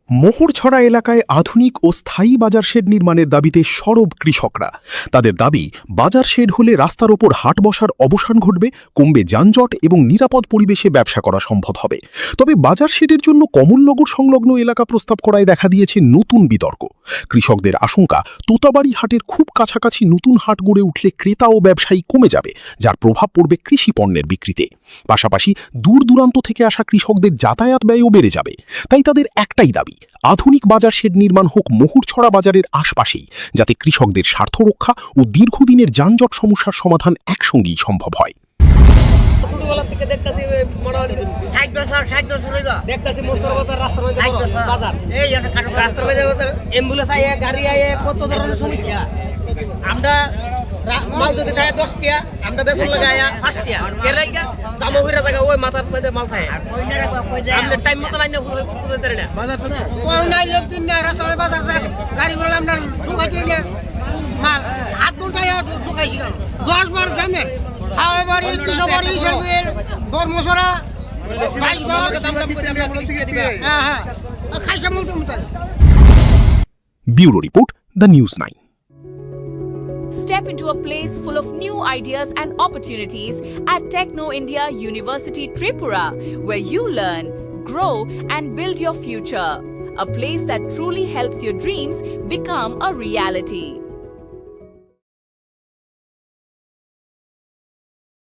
মোহরছড়া এলাকায় আধুনিক ও স্থায়ী বাজার শেড নির্মাণের দাবিতে সরব কৃষকরা। তাদের দাবি, বাজার শেড হলে রাস্তার ওপর হাট বসার অবসান ঘটবে, কমবে যানজট এবং নিরাপদ পরিবেশে ব্যবসা করা সম্ভব হবে। তবে বাজার শেডের জন্য কমলনগর সংলগ্ন এলাকা প্রস্তাব করায় দেখা দিয়েছে নতুন বিতর্ক। কৃষকদের আশঙ্কা, তোতাবাড়ি হাটের খুব কাছাকাছি নতুন হাট গড়ে উঠলে ক্রেতা ও ব্যবসায়ী কমে যাবে, যার প্রভাব পড়বে কৃষি পণ্যের বিক্রিতে। পাশাপাশি দূর দূরান্ত থেকে আসা কৃষকদের যাতায়াত ব্যয়ও বেড়ে যাবে। তাই তাদের একটাই দাবি, আধুনিক বাজার শেড নির্মাণ হোক মোহরছড়া বাজারের আশপাশেই, যাতে কৃষকদের স্বার্থ রক্ষা ও দীর্ঘদিনের যানজট সমস্যার সমাধান একসঙ্গেই সম্ভব হয়। মাল যদি থাকে 10 টাকা, আমরা বেসন লাগাইয়া 5 টাকা কেরাইগা জামা হইরা জায়গা ওই মাথার মধ্যে মাল থাকে। আমরা টাইম মতো লাইনে পুরো দেরে না বাজার তো কোন নাই লেফটিন না রাস্তায় বাজার গাড়ি গুলো আমরা ঢুকাইছি না মাল হাত ঘন্টায় ঢুকাইছি 10 বার গ্রামের হাওয়াবাড়ি চিনাবাড়ি সার্ভিস বর্মসরা বাইক দর দাম করে আমরা কৃষিকে দিবা। হ্যাঁ খাইছে মতো মতো। Bureau report, the news 9। Step into a place full of new ideas and opportunities at Techno India University Tripura, where you learn, grow and build your future. A place that truly helps your dreams become a reality.